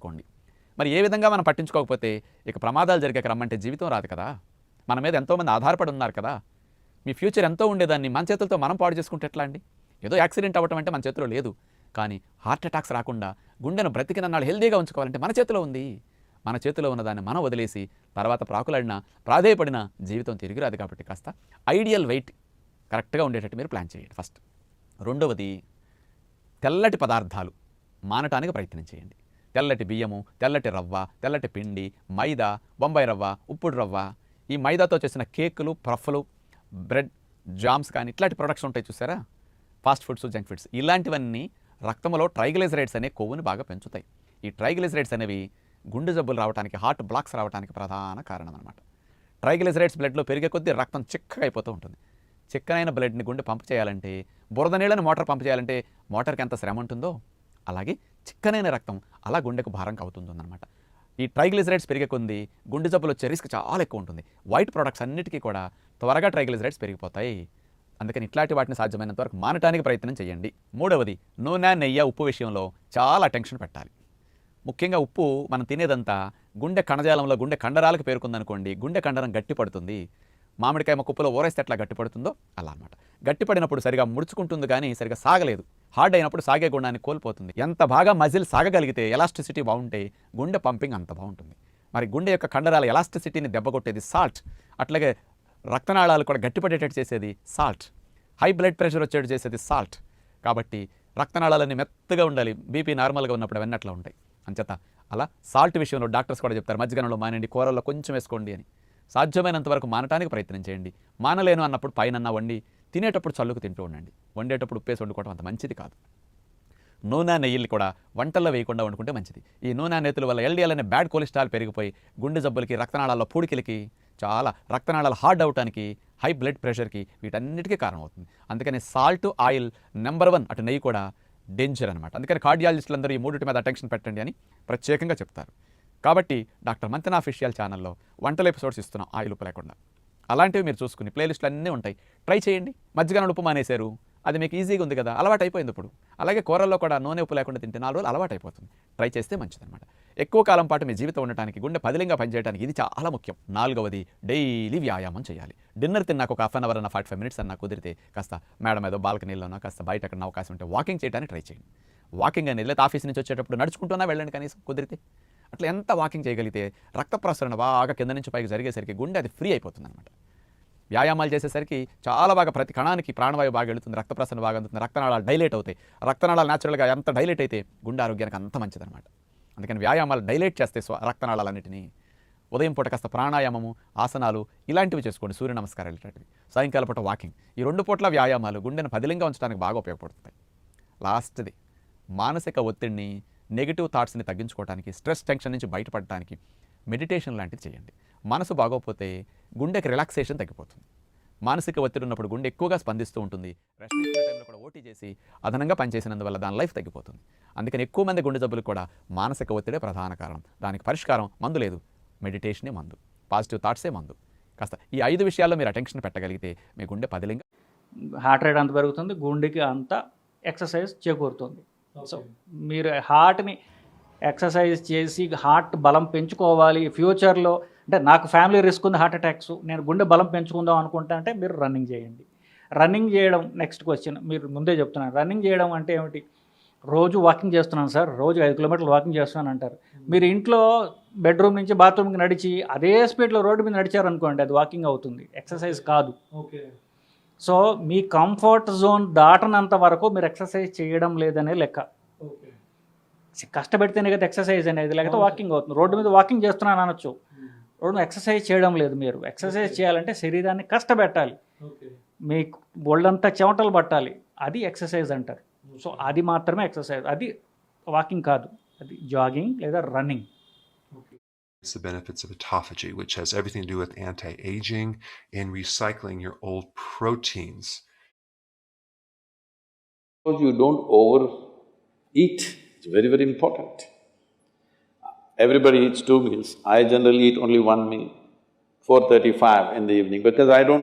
చేసుకోండి. మరి ఏ విధంగా మనం పట్టించుకోకపోతే ఇక ప్రమాదాలు జరిగాక రమ్మంటే జీవితం రాదు కదా. మన మీద ఎంతోమంది ఆధారపడి ఉన్నారు కదా. మీ ఫ్యూచర్ ఎంతో ఉండేదాన్ని మన చేతులతో మనం పాడు చేసుకుంటే ఎట్లా అండి? ఏదో యాక్సిడెంట్ అవ్వటం అంటే మన చేతిలో లేదు. కానీ హార్ట్ అటాక్స్ రాకుండా గుండెను బ్రతికినన్నాళ్ళు హెల్దీగా ఉంచుకోవాలంటే మన చేతిలో ఉంది. మన చేతిలో ఉన్నదాన్ని మనం వదిలేసి తర్వాత ప్రాకులాడినా ప్రాధేయపడినా జీవితం తిరిగి రాదు. కాబట్టి కాస్త ఐడియల్ వెయిట్ కరెక్ట్గా ఉండేటట్టు మీరు ప్లాన్ చేయండి ఫస్ట్. రెండవది, తెల్లటి పదార్థాలు మానటానికి ప్రయత్నం చేయండి. తెల్లటి బియ్యము, తెల్లటి రవ్వ, తెల్లటి పిండి, మైదా, బొంబాయి రవ్వ, ఉప్పుడు రవ్వ, ఈ మైదాతో చేసిన కేకులు, పఫ్లు, బ్రెడ్, జామ్స్ కానీ ఇట్లాంటి ప్రొడక్ట్స్ ఉంటాయి చూసారా, ఫాస్ట్ ఫుడ్స్, జంక్ ఫుడ్స్, ఇలాంటివన్నీ రక్తంలో ట్రైగ్లిజరైడ్స్ అనే కొవ్వుని బాగా పెంచుతాయి. ఈ ట్రైగ్లిజరైడ్స్ అనేవి గుండె జబ్బులు రావడానికి, హార్ట్ బ్లాక్స్ రావడానికి ప్రధాన కారణం అనమాట. ట్రైగ్లిజరైడ్స్ బ్లడ్లో పెరిగే కొద్దీ రక్తం చిక్కగా అయిపోతూ ఉంటుంది. చిక్కనైన బ్లడ్ని గుండె పంపు చేయాలంటే, బురద నీళ్ళని మోటార్ పంపు చేయాలంటే మోటార్కి ఎంత శ్రమ ఉంటుందో అలాగే చిక్కనైన రక్తం అలా గుండెకు భారం అవుతుందన్నమాట. ఈ ట్రైగ్లిజరైడ్స్ పెరిగే కొద్దీ గుండె జబ్బులు వచ్చే రిస్క్ చాలా ఎక్కువ ఉంటుంది. వైట్ ప్రొడక్ట్స్ అన్నిటికీ కూడా త్వరగా ట్రైగ్లిజరైడ్స్ పెరిగిపోతాయి. అందుకని ఇట్లాంటి వాటిని సాధ్యమైనంత వరకు మానటానికి ప్రయత్నం చేయండి. మూడవది, నూనె, నెయ్యి, ఉప్పు విషయంలో చాలా అటెన్షన్ పెట్టాలి. ముఖ్యంగా ఉప్పు మనం తినేదంతా గుండె కణజాలంలో గుండె కండరాలకు పేరుకుందనుకోండి, గుండె కండరం గట్టి పడుతుంది. మామిడికాయ కుప్పలో ఊరేస్తే ఎట్లా గట్టి పడుతుందో అలా అనమాట. గట్టి పడినప్పుడు సరిగా ముడుచుకుంటుంది కానీ సరిగా సాగలేదు. హార్డ్ అయినప్పుడు సాగే గుణాన్ని కోల్పోతుంది. ఎంత బాగా మజిల్ సాగగలిగితే, ఎలాస్టిసిటీ బాగుంటే గుండె పంపింగ్ అంత బాగుంటుంది. మరి గుండె యొక్క కండరాల ఎలాస్టిసిటీని దెబ్బకొట్టేది సాల్ట్. అట్లాగే రక్తనాళాలు కూడా గట్టిపడేటట్టు చేసేది సాల్ట్. హై బ్లడ్ ప్రెషర్ వచ్చేట్టు చేసేది సాల్ట్. కాబట్టి రక్తనాళాలన్నీ మెత్తగా ఉండాలి. బీపీ నార్మల్గా ఉన్నప్పుడు అవన్నీ అట్లా ఉంటాయి. అంచేత అలా సాల్ట్ విషయంలో డాక్టర్స్ కూడా చెప్తారు, మజ్జిగనంలో మానండి, కూరల్లో కొంచెం వేసుకోండి అని. సాధ్యమైనంత వరకు మానటానికి ప్రయత్నం చేయండి. మానలేను అన్నప్పుడు పైన వండి తినేటప్పుడు చల్లుకు తింటూ ఉండండి. వండేటప్పుడు ఉప్పేసి వండుకోవడం అంత మంచిది కాదు. నూనె, నెయ్యిలు కూడా వంటల్లో వేయకుండా వండుకుంటే మంచిది. ఈ నూనె, నెయ్యిల వల్ల ఎల్డిఎల్ అనే బ్యాడ్ కొలెస్ట్రాల్ పెరిగిపోయి గుండె జబ్బులకి, రక్తనాళాల్లో పూడికలకి, చాలా రక్తనాళాలు హార్డ్ అవటానికి, హై బ్లడ్ ప్రెషర్కి, వీటన్నిటికీ కారణమవుతుంది. అందుకని సాల్ట్, ఆయిల్ నెంబర్ 1, అటు నెయ్యి కూడా డేంజర్ అనమాట. అందుకని కార్డియాలజిస్టులు అందరూ ఈ మూడింటి మీద అటెన్షన్ పెట్టండి అని ప్రత్యేకంగా చెప్తారు. కాబట్టి డాక్టర్ మంతెన అఫీషియల్ ఛానల్లో వంటల ఎపిసోడ్స్ ఇస్తున్నాం ఆయిల్ ఉప్పు లేకుండా. అలాంటివి మీరు చూసుకుని ప్లేలిస్టులు అన్నీ ఉంటాయి, ట్రై చేయండి. మజ్జిగ ఉప్పు మానేశారు, అది మీకు ఈజీగా ఉంది కదా, అలవాటు అయిపోయింది ఇప్పుడు. అలాగే కూరల్లో కూడా నూనె, ఉప్పు లేకుండా తింటే 4 రోజులు అలవాటు అయిపోతుంది. ట్రై చేస్తే మంచిదన్నమాట. ఎక్కువ కాలం పాటు మీ జీవితం ఉండటానికి, గుండె పదిలంగా పనిచేయడానికి ఇది చాలా ముఖ్యం. 4వది, డైలీ వ్యాయామం చేయాలి. డిన్నర్ తిన్నాక ఒక హాఫ్ అన్ అవర్ అన్న 45 మినిట్స్ అన్న కుదిరితే కాస్త మేడం ఏదో బాల్కనీలోనో కాస్త బయట ఎక్కడ అవకాశం ఉంటే వాకింగ్ చేయడానికి ట్రై చేయండి. వాకింగ్ అనేది లేదా ఆఫీస్ నుంచి వచ్చేటప్పుడు నడుచుకుంటున్నా వెళ్ళండి కనీసం కుదిరితే. అట్లా ఎంత వాకింగ్ చేయగలిగితే రక్త ప్రసరణ బాగా కింద నుంచి పైకి జరిగేసరికి గుండె అది ఫ్రీ అయిపోతుంది అనమాట. వ్యాయామాలు చేసేసరికి చాలా బాగా ప్రతి కణానికి ప్రాణవాయువు బాగా వెళుతుంది, రక్త ప్రసరణ బాగా అందుతుంది, రక్తనాళాలు డైలేట్ అవుతాయి. రక్తనాళాలు న్యాచురల్గా ఎంత డైలేట్ అయితే గుండె ఆరోగ్యానికి అంత మంచిదన్నమాట. అందుకని వ్యాయామాలు డైలేట్ చేస్తే రక్తనాళాలన్నింటినీ. ఉదయం పూట కాస్త ప్రాణాయామము, ఆసనాలు ఇలాంటివి చేసుకోండి, సూర్య నమస్కారాలు ఇలాంటివి. సాయంకాలం పూట వాకింగ్, ఈ 2 పూట్ల వ్యాయామాలు గుండెను పదిలంగా ఉంచడానికి బాగా ఉపయోగపడుతాయి. లాస్ట్ది, మానసిక ఒత్తిడిని, నెగిటివ్ థాట్స్ని తగ్గించుకోవడానికి, స్ట్రెస్ టెన్షన్ నుంచి బయటపడడానికి మెడిటేషన్ లాంటిది చేయండి. మనసు బాగోకపోతే గుండెకి రిలాక్సేషన్ తగ్గిపోతుంది. మానసిక ఒత్తిడి ఉన్నప్పుడు గుండె ఎక్కువగా స్పందిస్తూ ఉంటుంది. రెస్ట్ తీసుకునే టైంలో కూడా ఓటీ చేసి అదనంగా పనిచేసినందువల్ల దాని లైఫ్ తగ్గిపోతుంది. అందుకని ఎక్కువ మంది గుండె జబ్బులకు కూడా మానసిక ఒత్తిడే ప్రధాన కారణం. దానికి పరిష్కారం మందు లేదు, మెడిటేషనే మందు, పాజిటివ్ థాట్సే మందు. కాస్త ఈ 5 విషయాల్లో మీరు అటెన్షన్ పెట్టగలిగితే మీ గుండె పదిలంగా, హార్ట్ రేట్ అంత పెరుగుతుంది, గుండెకి అంత ఎక్సర్సైజ్ చేకూరుతుంది. సో మీరు హార్ట్ని ఎక్సర్సైజ్ చేసి హార్ట్ బలం పెంచుకోవాలి ఫ్యూచర్లో, అంటే నాకు ఫ్యామిలీ రిస్క్ ఉంది హార్ట్ అటాక్స్, నేను గుండె బలం పెంచుకుందాం అనుకుంటా అంటే మీరు రన్నింగ్ చేయండి. రన్నింగ్ చేయడం నెక్స్ట్ క్వశ్చన్, మీరు ముందే చెప్తున్నాను. రన్నింగ్ చేయడం అంటే ఏమిటి? రోజు వాకింగ్ చేస్తున్నాను సార్, రోజు 5 కిలోమీటర్లు వాకింగ్ చేస్తున్నాను అంటారు. మీరు ఇంట్లో బెడ్రూమ్ నుంచి బాత్రూమ్కి నడిచి అదే స్పీడ్లో రోడ్డు మీద నడిచారనుకోండి, అది వాకింగ్ అవుతుంది, ఎక్సర్సైజ్ కాదు. ఓకే. సో మీ కంఫర్ట్ జోన్ దాటనంత వరకు మీరు ఎక్సర్సైజ్ చేయడం లేదనే లెక్క. ఓకే. కష్టపెడితేనే కదా ఎక్సర్సైజ్ అనేది, లేకపోతే వాకింగ్ అవుతుంది. రోడ్డు మీద వాకింగ్ చేస్తున్నాను అనొచ్చు, రోడ్డు ఎక్సర్సైజ్ చేయడం లేదు. మీరు ఎక్సర్సైజ్ చేయాలంటే శరీరాన్ని కష్టపెట్టాలి, ఓకే. మీకు ఒళ్ళంతా చెమటలు పట్టాలి, అది ఎక్సర్సైజ్ అంటారు. సో అది మాత్రమే ఎక్సర్సైజ్, అది వాకింగ్ కాదు, అది జాగింగ్ లేదా running. It's the benefits of autophagy, which has everything to do with anti-aging and recycling your old proteins. Because you don't overeat, it's very, very important. Everybody eats 2 meals. I generally eat only 1 meal, 4:35 in the evening, because I don't